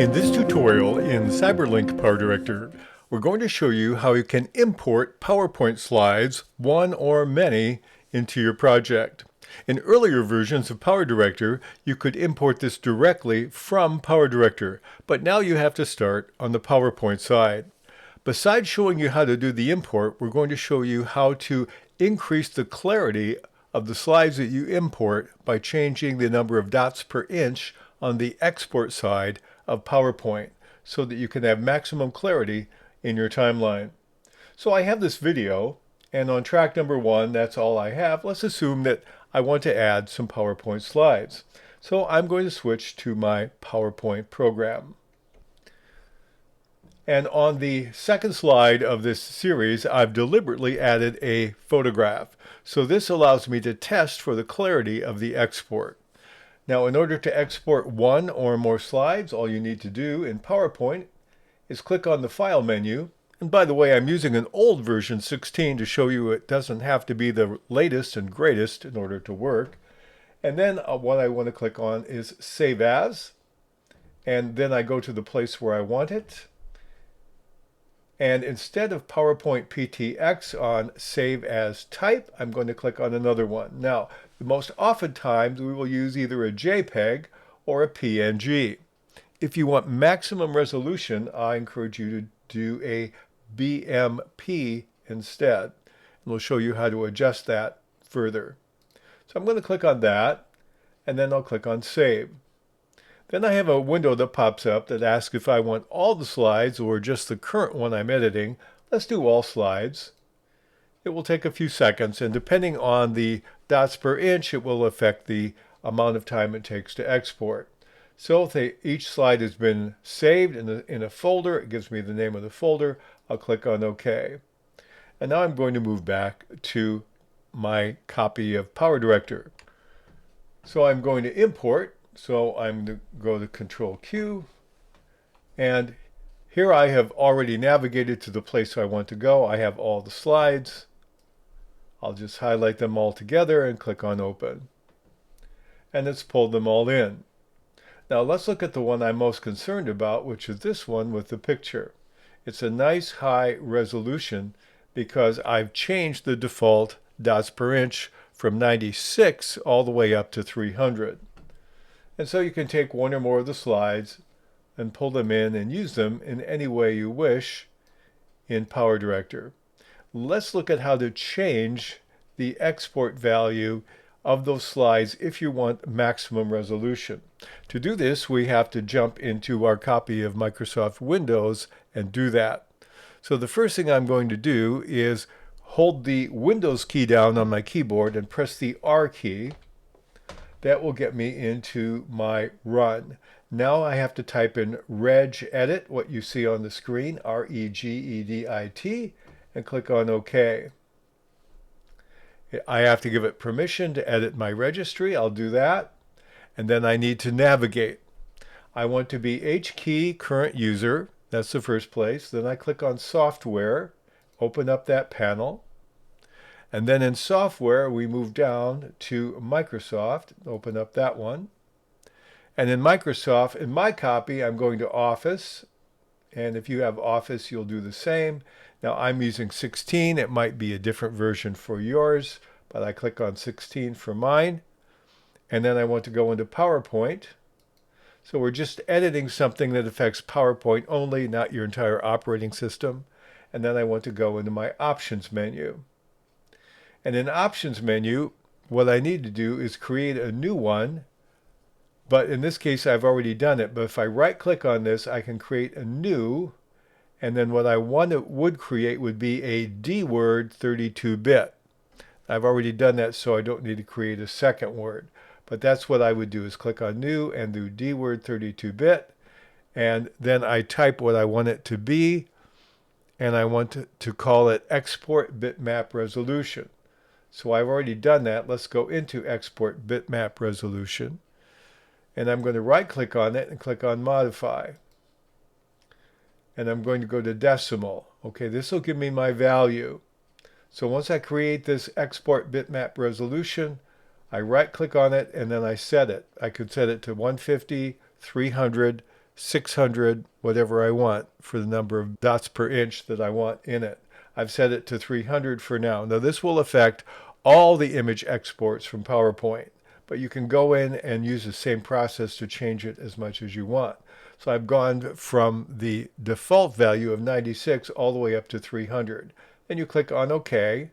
In this tutorial in CyberLink PowerDirector, we're going to show you how you can import PowerPoint slides, one or many, into your project. In earlier versions of PowerDirector, you could import this directly from PowerDirector, but now you have to start on the PowerPoint side. Besides showing you how to do the import, we're going to show you how to increase the clarity of the slides that you import by changing the number of dots per inch on the export side of PowerPoint so that you can have maximum clarity in your timeline. So I have this video, and on track number 1, that's all I have. Let's assume that I want to add some PowerPoint slides. So I'm going to switch to my PowerPoint program. And on the second slide of this series, I've deliberately added a photograph. So this allows me to test for the clarity of the export. Now, in order to export one or more slides, all you need to do in PowerPoint is click on the File menu. And by the way, I'm using an old version 16 to show you it doesn't have to be the latest and greatest in order to work. And then what I want to click on is Save As. And then I go to the place where I want it. And instead of PowerPoint PTX on Save As Type, I'm going to click on another one. Now, the most often times we will use either a JPEG or a PNG. If you want maximum resolution, I encourage you to do a BMP instead. And we'll show you how to adjust that further. So I'm going to click on that, and then I'll click on Save. Then I have a window that pops up that asks if I want all the slides or just the current one I'm editing. Let's do all slides. It will take a few seconds, and depending on the dots per inch, it will affect the amount of time it takes to export. So if each slide has been saved in a folder, it gives me the name of the folder. I'll click on OK. And now I'm going to move back to my copy of PowerDirector. So I'm going to import. So I'm going to go to Control Q, and here I have already navigated to the place I want to go. I have all the slides. I'll just highlight them all together and click on Open. And it's pulled them all in. Now let's look at the one I'm most concerned about, which is this one with the picture. It's a nice high resolution because I've changed the default dots per inch from 96 all the way up to 300. And so you can take one or more of the slides and pull them in and use them in any way you wish in PowerDirector. Let's look at how to change the export value of those slides if you want maximum resolution. To do this, we have to jump into our copy of Microsoft Windows and do that. So the first thing I'm going to do is hold the Windows key down on my keyboard and press the R key. That will get me into my run. Now I have to type in regedit, what you see on the screen, R-E-G-E-D-I-T, and click on OK. I have to give it permission to edit my registry. I'll do that. And then I need to navigate. I want to be HKey current user. That's the first place. Then I click on Software, open up that panel. And then in Software, we move down to Microsoft, open up that one. And in Microsoft, in my copy, I'm going to Office. And if you have Office, you'll do the same. Now I'm using 16. It might be a different version for yours, but I click on 16 for mine. And then I want to go into PowerPoint. So we're just editing something that affects PowerPoint only, not your entire operating system. And then I want to go into my Options menu. And in Options menu, what I need to do is create a new one. But in this case, I've already done it. But if I right-click on this, I can create a new. And then what I would create would be a D-word 32-bit. I've already done that, so I don't need to create a second word. But that's what I would do, is click on New and do D-word 32-bit. And then I type what I want it to be. And I want to call it Export Bitmap Resolution. So I've already done that. Let's go into Export Bitmap Resolution. And I'm going to right-click on it and click on Modify. And I'm going to go to Decimal. Okay, this will give me my value. So once I create this Export Bitmap Resolution, I right-click on it and then I set it. I could set it to 150, 300, 600, whatever I want for the number of dots per inch that I want in it. I've set it to 300 for now. Now this will affect all the image exports from PowerPoint, but you can go in and use the same process to change it as much as you want. So I've gone from the default value of 96 all the way up to 300. Then you click on OK,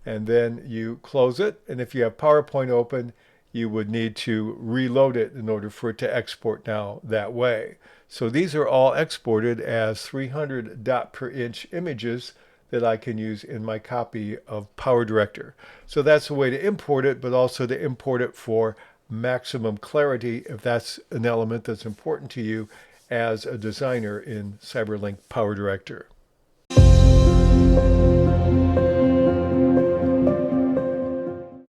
and then you close it. And if you have PowerPoint open, you would need to reload it in order for it to export now that way. So these are all exported as 300 dot per inch images that I can use in my copy of PowerDirector. So that's a way to import it, but also to import it for maximum clarity if that's an element that's important to you as a designer in CyberLink PowerDirector.